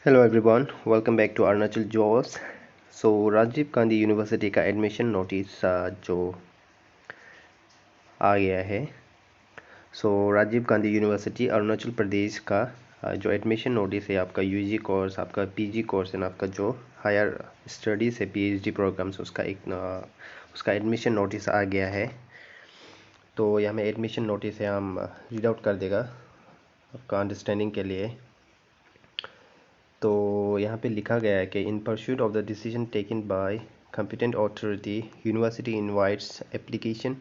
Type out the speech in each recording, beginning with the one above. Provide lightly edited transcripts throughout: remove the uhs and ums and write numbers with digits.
Hello everyone, welcome back to Arunachal jobs. Rajiv Gandhi University का admission notice जो आ गया है। राजीव गांधी यूनिवर्सिटी अरुणाचल प्रदेश का जो एडमिशन नोटिस है, आपका यूजी कोर्स, आपका पीजी कोर्स एंड आपका जो हायर स्टडीज़ है, पीएचडी प्रोग्राम्स, उसका एडमिशन नोटिस आ गया है। तो यहाँ में एडमिशन नोटिस है, हम रीड आउट कर देगा आपका अंडरस्टैंडिंग के लिए। तो यहाँ पे लिखा गया है कि in pursuit of the decision taken by competent authority, university invites application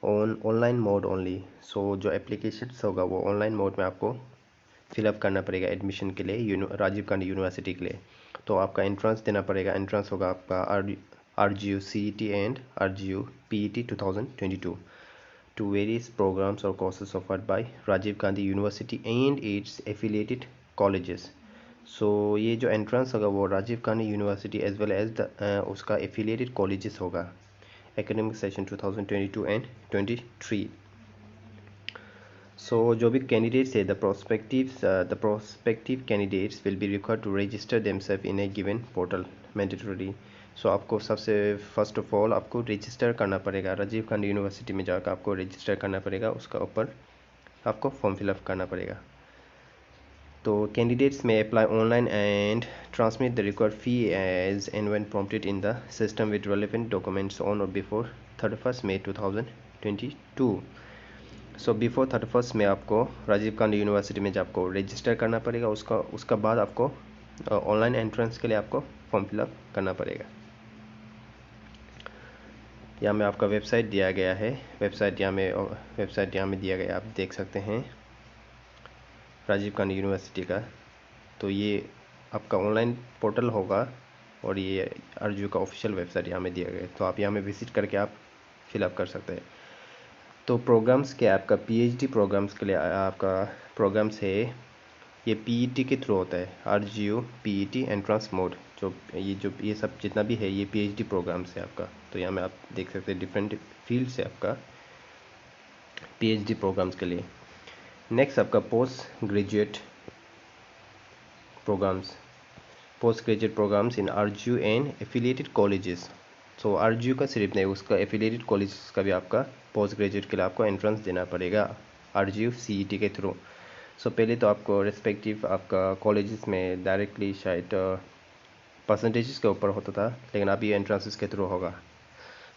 on online mode only। जो एप्लीकेशन होगा वो ऑनलाइन मोड में आपको फिलअप करना पड़ेगा एडमिशन के लिए राजीव गांधी यूनिवर्सिटी के लिए। तो आपका एंट्रेंस देना पड़ेगा। एंट्रेंस होगा आपका RGU CET and RGU PET 2022 to various programs or courses offered by Rajiv Gandhi University and its affiliated colleges. ये जो एंट्रेंस होगा वो Rajiv Gandhi University as well as उसका एफिलिएटेड कॉलेजेस होगा एकेडमिक सेशन 2022 एंड 23। जो भी कैंडिडेट्स है, the prospective candidates will be required to register themselves in a given portal mandatory. आपको सबसे फर्स्ट ऑफ ऑल आपको रजिस्टर करना पड़ेगा। राजीव गांधी यूनिवर्सिटी में जाकर आपको रजिस्टर करना पड़ेगा, उसका ऊपर आपको फॉर्म फिलअप करना पड़ेगा। तो candidates may apply online and transmit the required fee as and when prompted in the system with relevant documents on or before 31 May 2022। Before 31 May आपको राजीव गांधी यूनिवर्सिटी में जब आपको रजिस्टर करना पड़ेगा, उसका बाद आपको ऑनलाइन एंट्रेंस के लिए आपको फॉर्म फिलअप करना पड़ेगा। यहाँ में आपका वेबसाइट दिया गया है। वेबसाइट यहाँ में दिया गया, आप देख सकते हैं राजीव गांधी यूनिवर्सिटी का। तो ये आपका ऑनलाइन पोर्टल होगा और ये आरजीयू का ऑफिशियल वेबसाइट यहाँ में दिया गया है। तो आप यहाँ में विजिट करके आप फिलअप कर सकते हैं। तो प्रोग्राम्स के आपका पीएचडी प्रोग्राम्स के लिए आपका प्रोग्राम्स है, ये पीईटी के थ्रू होता है। आरजीयू पीईटी एंट्रेंस मोड ये सब जितना भी है ये पीएचडी प्रोग्राम्स है आपका। तो यहाँ में आप देख सकते हैं डिफरेंट फील्ड से आपका पीएचडी प्रोग्राम्स के लिए। नेक्स्ट आपका post graduate programmes in RGU and affiliated colleges. RGU का सिर्फ नहीं, उसका एफिलिएटेड कॉलेजेस का भी आपका पोस्ट ग्रेजुएट के लिए आपको एंट्रेंस देना पड़ेगा आरजीयू सीईटी के थ्रू। पहले तो आपको रेस्पेक्टिव आपका कॉलेजेस में डायरेक्टली शायद परसेंटेजेस के ऊपर होता था, लेकिन अभी एंट्रेंसेस के थ्रू होगा।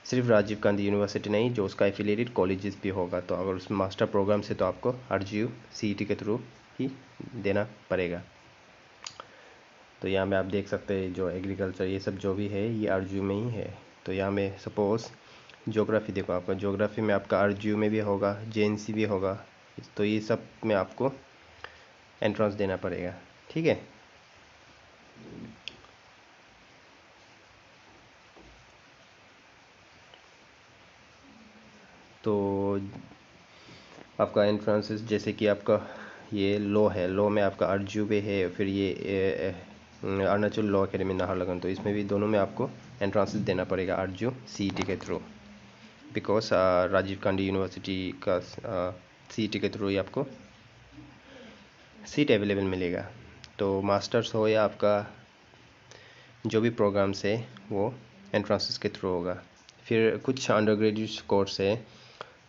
सिर्फ राजीव गांधी यूनिवर्सिटी नहीं, जो उसका एफिलिएटेड कॉलेजेस भी होगा। तो अगर उसमें मास्टर प्रोग्राम से तो आपको आरजीयू सीईटी के थ्रू ही देना पड़ेगा। तो यहाँ में आप देख सकते हैं जो एग्रीकल्चर ये सब जो भी है ये आरजीयू में ही है। तो यहाँ में सपोज़ ज्योग्राफी देखो, आपका ज्योग्राफी में आपका आरजीयू में भी होगा, जेएनसी भी होगा। तो ये सब में आपको एंट्रेंस देना पड़ेगा, ठीक है। तो आपका एंट्रेंसेस जैसे कि आपका ये लॉ है, लॉ में आपका आरजीयू भी है, फिर ये अरुणाचल लॉ अकेडमी नाहरलगुन, तो इसमें भी दोनों में आपको एंट्रेंसेस देना पड़ेगा आरजीयू सीईटी के through. Because Rajiv Gandhi University का सीईटी के थ्रू ही आपको सीट अवेलेबल मिलेगा। तो मास्टर्स हो या आपका जो भी प्रोग्राम्स है वो एंट्रेंसेस के थ्रू होगा। फिर कुछ अंडर ग्रेजुएट कोर्स है।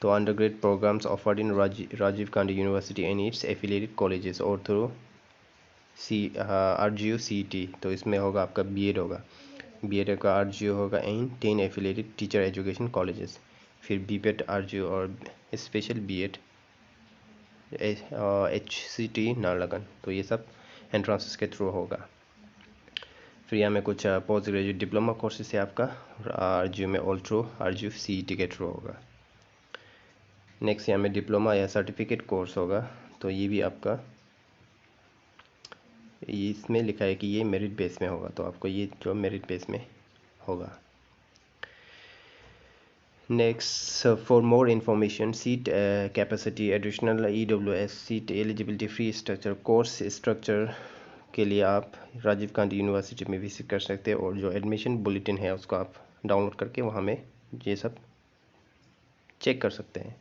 तो under grade programmes offered in Rajiv Gandhi University and its affiliated colleges और थ्रू आरजीयू सीईटी। तो इसमें होगा आपका बीएड होगा, बीएड का आरजीयू होगा and 10 affiliated teacher education colleges. फिर बीपेड आरजीयू और स्पेशल बीएड HCT नाहरलगुन। तो ये सब एंट्रेंसेस के थ्रू होगा। फिर यहाँ में कुछ पोस्ट ग्रेजुएट डिप्लोमा कोर्सेस है आपका आरजीयू में, ऑल थ्रू आरजीयू सीईटी के थ्रू होगा। नेक्स्ट यहाँ में डिप्लोमा या सर्टिफिकेट कोर्स होगा। तो ये भी आपका इसमें लिखा है कि ये मेरिट बेस में होगा, तो आपको ये जो मेरिट बेस में होगा। Next for more information seat capacity additional EWS seat eligibility fee structure course structure के लिए आप राजीव गांधी यूनिवर्सिटी में विजिट कर सकते हैं, और जो एडमिशन बुलेटिन है उसको आप डाउनलोड करके वहाँ में ये सब चेक कर सकते हैं।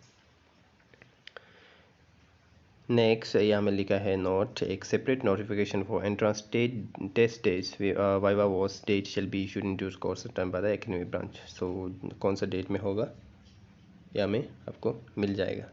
नेक्स्ट यहाँ में लिखा है नोट, एक separate notification for entrance test dates viva voce date shall be issued in due course time by the academic branch. सो कौन सा डेट में होगा, यहाँ में आपको मिल जाएगा।